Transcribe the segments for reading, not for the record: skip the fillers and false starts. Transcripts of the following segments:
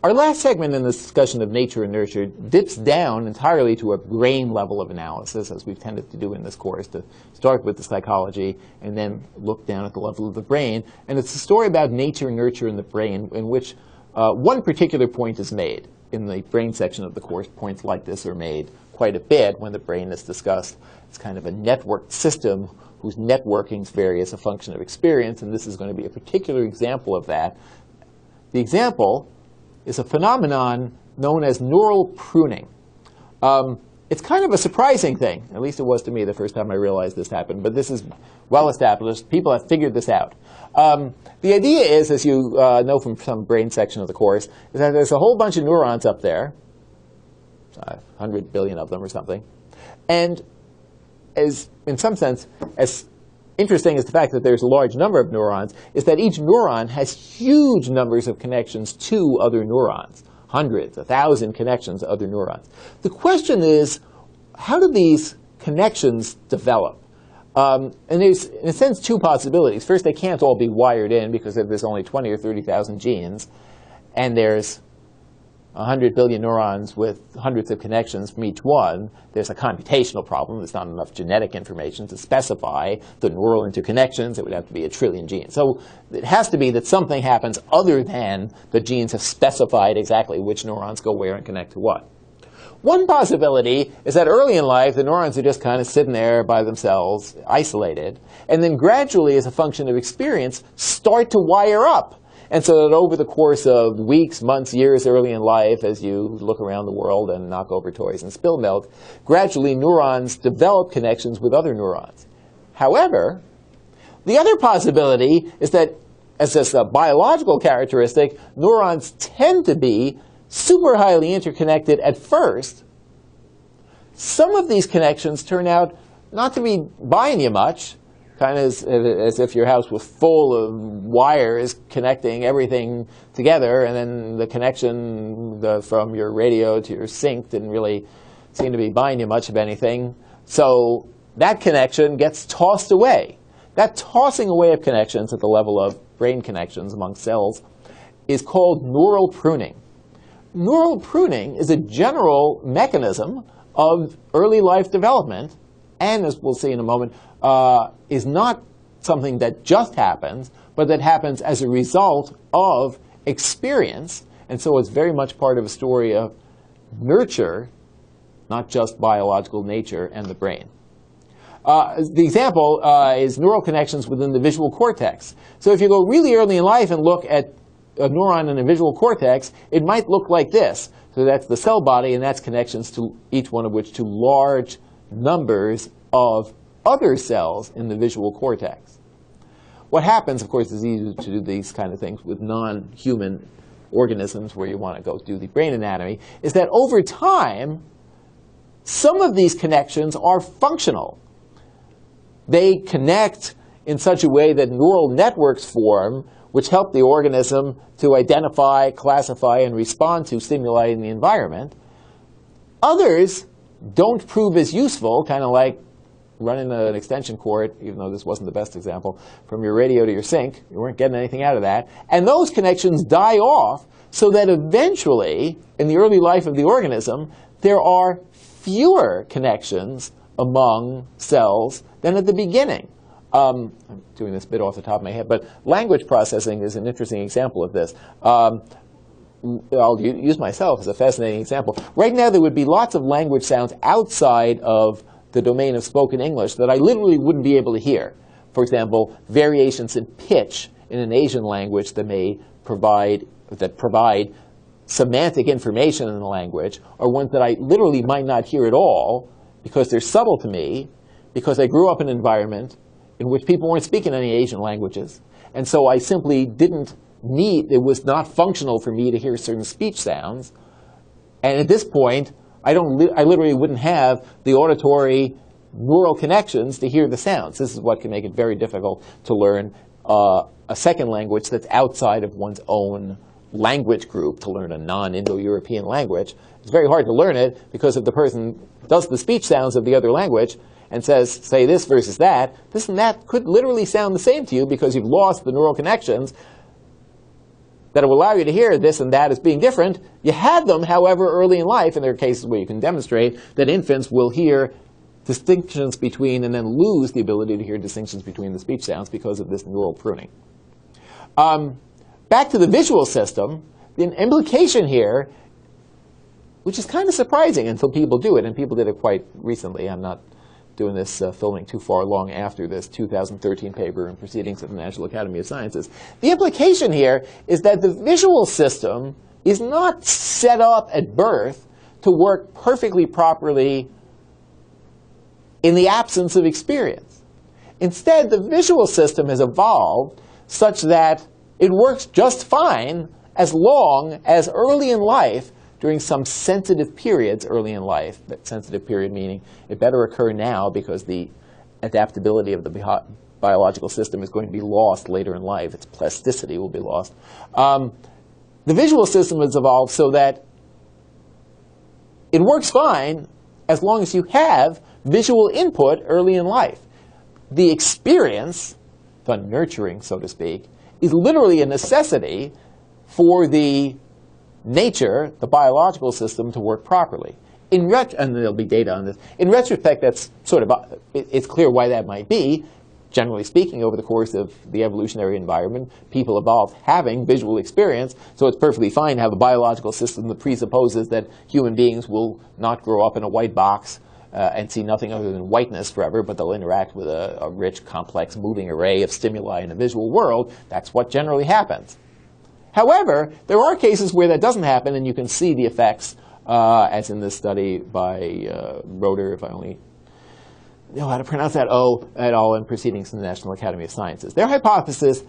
Our last segment in this discussion of nature and nurture dips down entirely to a brain level of analysis, as we've tended to do in this course, to start with the psychology and then look down at the level of the brain. And it's a story about nature and nurture in the brain in which one particular point is made. In the brain section of the course, points like this are made quite a bit when the brain is discussed. It's kind of a networked system whose networkings vary as a function of experience, and this is going to be a particular example of that. The example is a phenomenon known as neural pruning. It's kind of a surprising thing, at least it was to me the first time I realized this happened, but this is well established. People have figured this out. The idea is, as you know from some brain section of the course, is that there's a whole bunch of neurons up there, 100 billion of them or something, and as, in some sense, as interesting as the fact that there's a large number of neurons, is that each neuron has huge numbers of connections to other neurons, hundreds, 1,000 connections to other neurons. The question is, how do these connections develop? And there's, in a sense, two possibilities. First, they can't all be wired in because there's only 20 or 30,000 genes, and there's 100 billion neurons with hundreds of connections from each one. There's a computational problem. There's not enough genetic information to specify the neural interconnections. It would have to be a trillion genes. So it has to be that something happens other than the genes have specified exactly which neurons go where and connect to what. One possibility is that early in life, the neurons are just kind of sitting there by themselves, isolated, and then gradually, as a function of experience, start to wire up. And so that over the course of weeks, months, years early in life, as you look around the world and knock over toys and spill milk, gradually neurons develop connections with other neurons. However, the other possibility is that, as just a biological characteristic, neurons tend to be super highly interconnected at first. Some of these connections turn out not to be buying you much, kind of as if your house was full of wires connecting everything together, and then the connection from your radio to your sink didn't really seem to be buying you much of anything. So that connection gets tossed away. That tossing away of connections at the level of brain connections among cells is called neural pruning. Neural pruning is a general mechanism of early life development, and as we'll see in a moment, is not something that just happens, but that happens as a result of experience. And so it's very much part of a story of nurture, not just biological nature and the brain. The example is neural connections within the visual cortex. So if you go really early in life and look at a neuron in a visual cortex, it might look like this. So that's the cell body, and that's connections to each one of which to large numbers of other cells in the visual cortex. What happens, of course, is easy to do these kind of things with non-human organisms where you want to go do the brain anatomy, is that over time, some of these connections are functional. They connect in such a way that neural networks form, which help the organism to identify, classify, and respond to stimuli in the environment. Others don't prove as useful, kind of like running an extension cord, even though this wasn't the best example, from your radio to your sink. You weren't getting anything out of that. And those connections die off so that eventually, in the early life of the organism, there are fewer connections among cells than at the beginning. I'm doing this bit off the top of my head, but language processing is an interesting example of this. I'll use myself as a fascinating example. Right now, there would be lots of language sounds outside of the domain of spoken English that I literally wouldn't be able to hear. For example, variations in pitch in an Asian language that provide semantic information in the language are ones that I literally might not hear at all because they're subtle to me, because I grew up in an environment in which people weren't speaking any Asian languages. And so I simply didn't need, it was not functional for me to hear certain speech sounds. And at this point, I literally wouldn't have the auditory neural connections to hear the sounds. This is what can make it very difficult to learn a second language that's outside of one's own language group, to learn a non-Indo-European language. It's very hard to learn it because if the person does the speech sounds of the other language and says, say this versus that, this and that could literally sound the same to you because you've lost the neural connections. that will allow you to hear this and that as being different. You had them, however, early in life, and there are cases where you can demonstrate that infants will hear distinctions between and then lose the ability to hear distinctions between the speech sounds because of this neural pruning. Back to the visual system, the implication here, which is kind of surprising until people do it, and people did it quite recently. I'm not doing this filming too far along after this 2013 paper in Proceedings of the National Academy of Sciences. The implication here is that the visual system is not set up at birth to work perfectly properly in the absence of experience. Instead, the visual system has evolved such that it works just fine as long as early in life, during some sensitive periods early in life, that sensitive period meaning it better occur now because the adaptability of the biological system is going to be lost later in life. Its plasticity will be lost. The visual system has evolved so that it works fine as long as you have visual input early in life. The experience, the nurturing, so to speak, is literally a necessity for the nature, the biological system, to work properly. And there'll be data on this. In retrospect, that's sort of, it's clear why that might be. Generally speaking, over the course of the evolutionary environment, people evolved having visual experience, so it's perfectly fine to have a biological system that presupposes that human beings will not grow up in a white box and see nothing other than whiteness forever, but they'll interact with a rich, complex, moving array of stimuli in a visual world. That's what generally happens. However, there are cases where that doesn't happen, and you can see the effects, as in this study by Roeder, if I only know how to pronounce that, et al. In Proceedings in the National Academy of Sciences. Their hypothesis is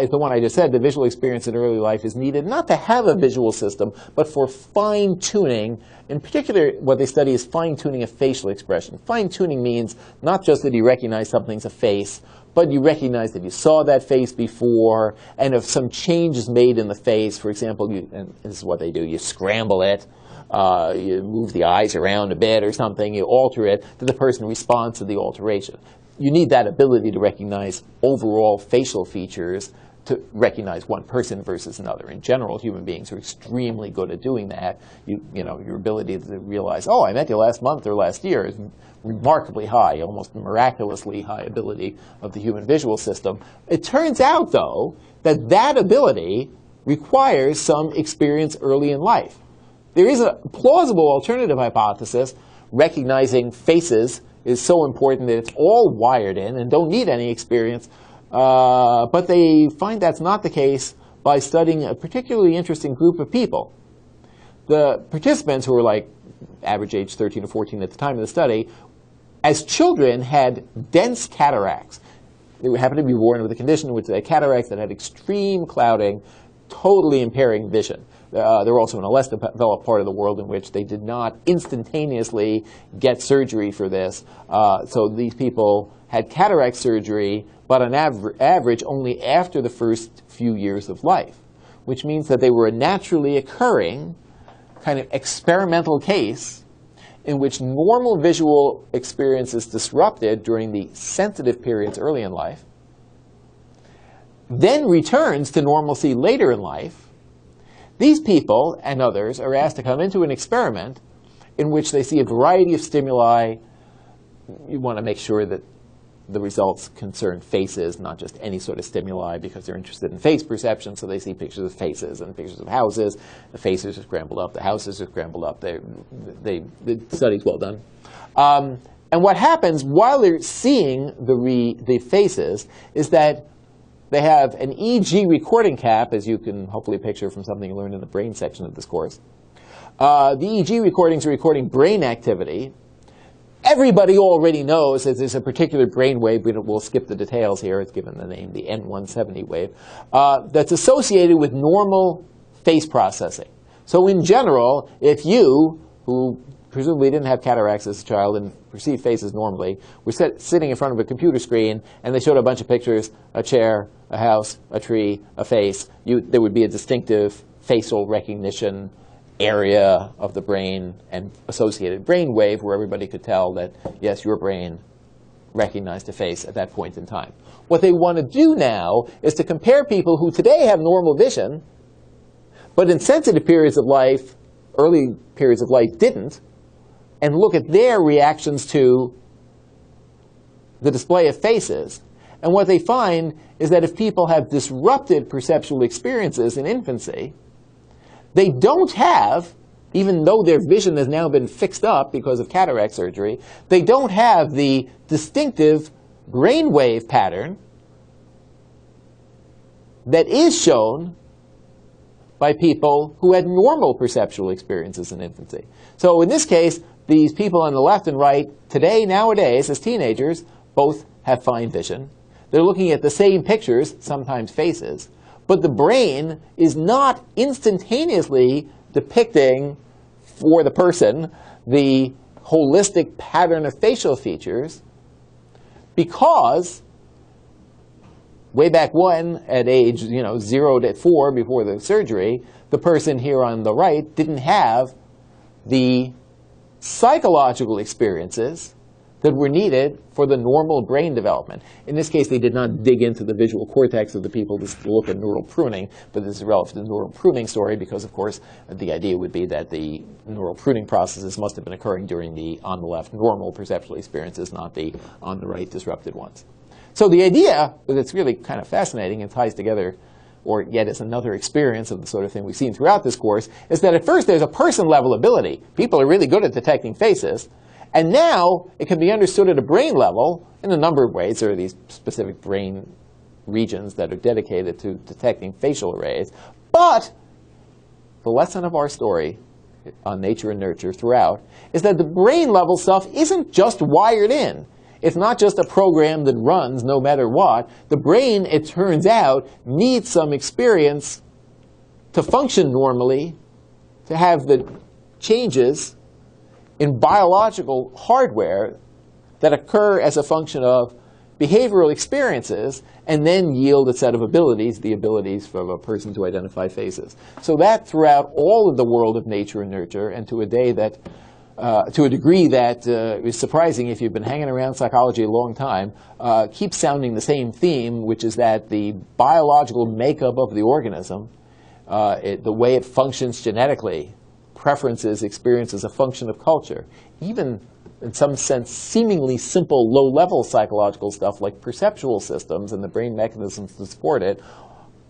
the one I just said. The visual experience in early life is needed not to have a visual system, but for fine-tuning. In particular, what they study is fine-tuning of facial expression. Fine-tuning means not just that you recognize something's a face, but you recognize that you saw that face before, and if some change is made in the face, for example, and this is what they do, you scramble it, you move the eyes around a bit or something, you alter it, that the person responds to the alteration. You need that ability to recognize overall facial features to recognize one person versus another. In general, human beings are extremely good at doing that. You know, your ability to realize, oh, I met you last month or last year is remarkably high, almost miraculously high ability of the human visual system. It turns out, though, that that ability requires some experience early in life. There is a plausible alternative hypothesis. Recognizing faces is so important that it's all wired in and don't need any experience. But they find that's not the case by studying a particularly interesting group of people. The participants, who were like average age 13 or 14 at the time of the study, as children had dense cataracts. They happened to be born with a condition in which they had cataracts that had extreme clouding, totally impairing vision. They were also in a less developed part of the world in which they did not instantaneously get surgery for this. So these people had cataract surgery, but on average only after the first few years of life, which means that they were a naturally occurring kind of experimental case in which normal visual experience is disrupted during the sensitive periods early in life, then returns to normalcy later in life. These people and others are asked to come into an experiment in which they see a variety of stimuli. You want to make sure that the results concern faces, not just any sort of stimuli, because they're interested in face perception. So they see pictures of faces and pictures of houses. The faces are scrambled up. The houses are scrambled up. The study's well done. And what happens while they're seeing the faces is that they have an EEG recording cap, as you can hopefully picture from something you learned in the brain section of this course. The EEG recordings are recording brain activity. Everybody already knows that there's a particular brain wave, but we'll skip the details here. It's given the name, the N170 wave, that's associated with normal face processing. So in general, if you, who presumably didn't have cataracts as a child and perceived faces normally, were sitting in front of a computer screen and they showed a bunch of pictures, a chair, a house, a tree, a face, there would be a distinctive facial recognition area of the brain and associated brain wave where everybody could tell that, yes, your brain recognized a face at that point in time. What they want to do now is to compare people who today have normal vision but in sensitive periods of life, early periods of life didn't, and look at their reactions to the display of faces. And what they find is that if people have disrupted perceptual experiences in infancy, they don't have, even though their vision has now been fixed up because of cataract surgery, they don't have the distinctive brainwave pattern that is shown by people who had normal perceptual experiences in infancy. So in this case, these people on the left and right, today, nowadays, as teenagers, both have fine vision. They're looking at the same pictures, sometimes faces, but the brain is not instantaneously depicting for the person the holistic pattern of facial features, because way back when, at age 0 to 4 before the surgery, the person here on the right didn't have the psychological experiences that were needed for the normal brain development. In this case, they did not dig into the visual cortex of the people to look at neural pruning, but this is relevant to the neural pruning story because, of course, the idea would be that the neural pruning processes must have been occurring during the, on the left, normal perceptual experiences, not the on the right disrupted ones. So the idea that's really kind of fascinating and ties together, or yet is another experience of the sort of thing we've seen throughout this course, is that at first there's a person-level ability. People are really good at detecting faces. And now it can be understood at a brain level in a number of ways. There are these specific brain regions that are dedicated to detecting facial arrays. But the lesson of our story on nature and nurture throughout is that the brain level stuff isn't just wired in. It's not just a program that runs no matter what. The brain, it turns out, needs some experience to function normally, to have the changes in biological hardware that occur as a function of behavioral experiences and then yield a set of abilities, the abilities for a person to identify faces. So that throughout all of the world of nature and nurture, and to a degree that is surprising if you've been hanging around psychology a long time, keeps sounding the same theme, which is that the biological makeup of the organism, the way it functions genetically, preferences, experiences, a function of culture. Even, in some sense, seemingly simple, low-level psychological stuff like perceptual systems and the brain mechanisms to support it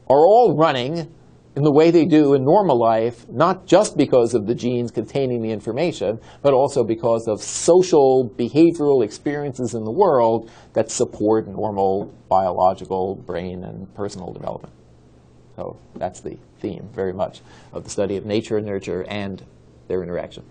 are all running in the way they do in normal life, not just because of the genes containing the information, but also because of social, behavioral experiences in the world that support normal biological brain and personal development. So that's the theme, very much, of the study of nature and nurture and their interaction.